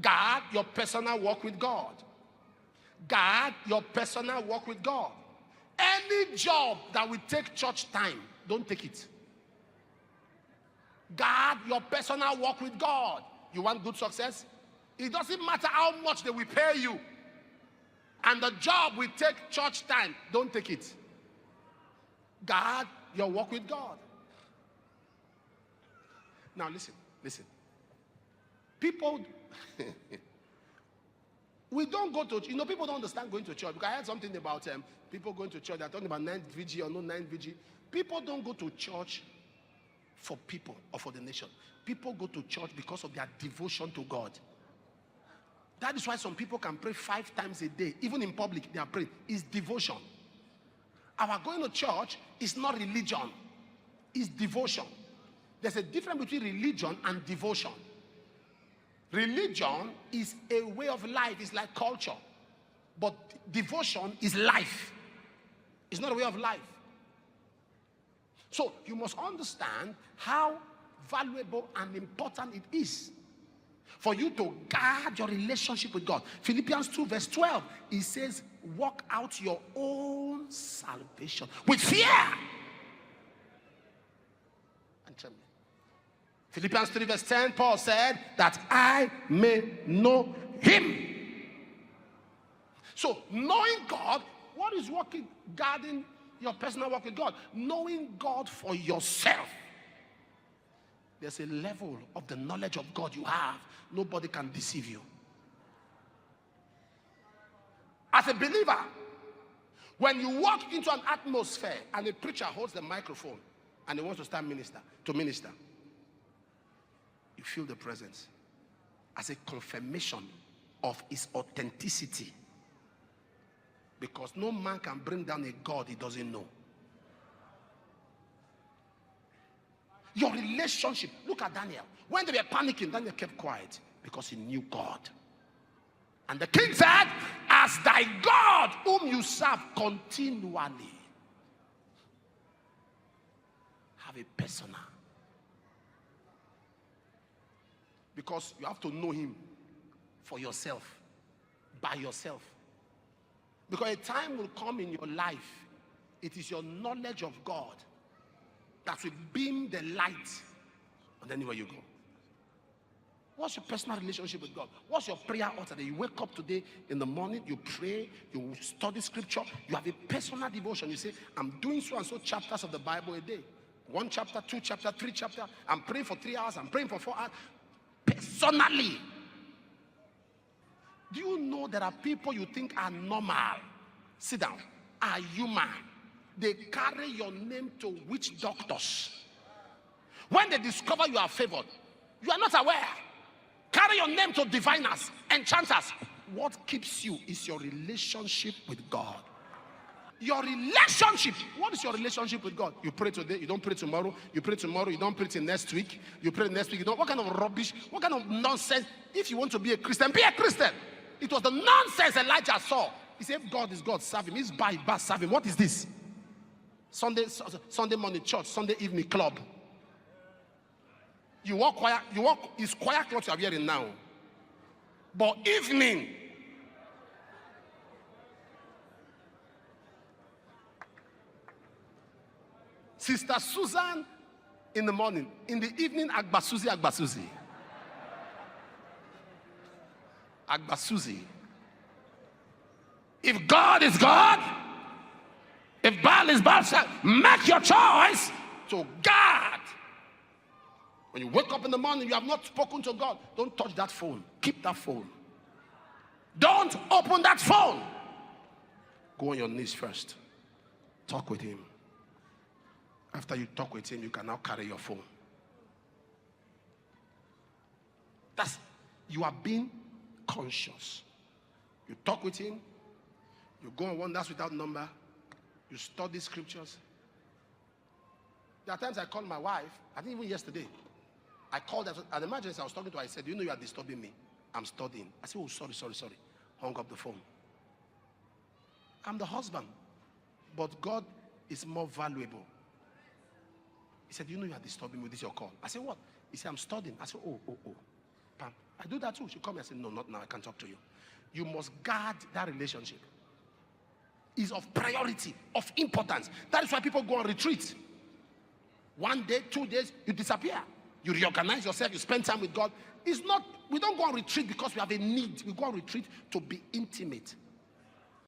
Guard your personal walk with God. Guard your personal walk with God. Any job that will take church time, don't take it. Guard your personal walk with God. You want good success? It doesn't matter how much they will pay you. And the job will take church time, don't take it. Guard your walk with God. Now listen. People, we don't go to, people don't understand going to church. Because I heard something about people going to church. They're talking about 9th vigil or no 9th vigil. People don't go to church for people or for the nation. People go to church because of their devotion to God. That is why some people can pray 5 times a day. Even in public, they are praying. It's devotion. Our going to church is not religion. It's devotion. There's a difference between religion and devotion. Religion is a way of life. It's like culture. But devotion is life. It's not a way of life. So you must understand how valuable and important it is for you to guard your relationship with God. Philippians 2 verse 12, it says, work out your own salvation with fear and trembling. Philippians 3 verse 10, Paul said that I may know him. So knowing God, what is guarding your personal walk with God? Knowing God for yourself. There's a level of the knowledge of God you have. Nobody can deceive you. As a believer, when you walk into an atmosphere and a preacher holds the microphone and he wants to start to minister, you feel the presence as a confirmation of his authenticity. Because no man can bring down a God he doesn't know. Your relationship. Look at Daniel. When they were panicking, Daniel kept quiet because he knew God. And the king said, as thy God whom you serve continually, have a personal. Because you have to know him for yourself, by yourself. Because a time will come in your life, it is your knowledge of God that will beam the light on anywhere you go. What's your personal relationship with God? What's your prayer altar that you wake up today in the morning, you pray, you study scripture, you have a personal devotion. You say, I'm doing so and so chapters of the Bible a day. 1 chapter, 2 chapter, 3 chapter. I'm praying for 3 hours, I'm praying for 4 hours. Personally. Do you know there are people you think are normal? Sit down. Are human. They carry your name to witch doctors. When they discover you are favored, you are not aware. Carry your name to diviners, enchanters. What keeps you is your relationship with God. Your relationship. What is your relationship with God? You pray today, you don't pray tomorrow. You pray tomorrow, you don't pray till next week. You pray next week, you don't. What kind of rubbish? What kind of nonsense? If you want to be a Christian, be a Christian. It was the nonsense Elijah saw. He said, if God is God, serve him. He's by, serve him. What is this? Sunday morning church, Sunday evening club. You walk quiet, it's quiet what you are wearing now. But evening, Sister Susan in the morning, in the evening, Agbasuzi. If God is God, if Baal is Baal, make your choice to God. When you wake up in the morning, you have not spoken to God. Don't touch that phone. Keep that phone. Don't open that phone. Go on your knees first. Talk with him. After you talk with him, you can now carry your phone. You are being conscious. You talk with him. You go on wonders without number. You study scriptures. There are times I call my wife. I think even yesterday. I called her at emergency. I was talking to her. I said, you know you are disturbing me. I'm studying. I said, oh, sorry. Hung up the phone. I'm the husband. But God is more valuable. He said, you know you are disturbing me with this your call. I said, what? He said, I'm studying. I said, oh. Pam, I do that too. She come and say, no, not now, I can't talk to you. You must guard that relationship. It's of priority, of importance. That is why people go on retreat. 1 day, 2 days, you disappear. You reorganize yourself, you spend time with God. It's not, we don't go on retreat because we have a need. We go on retreat to be intimate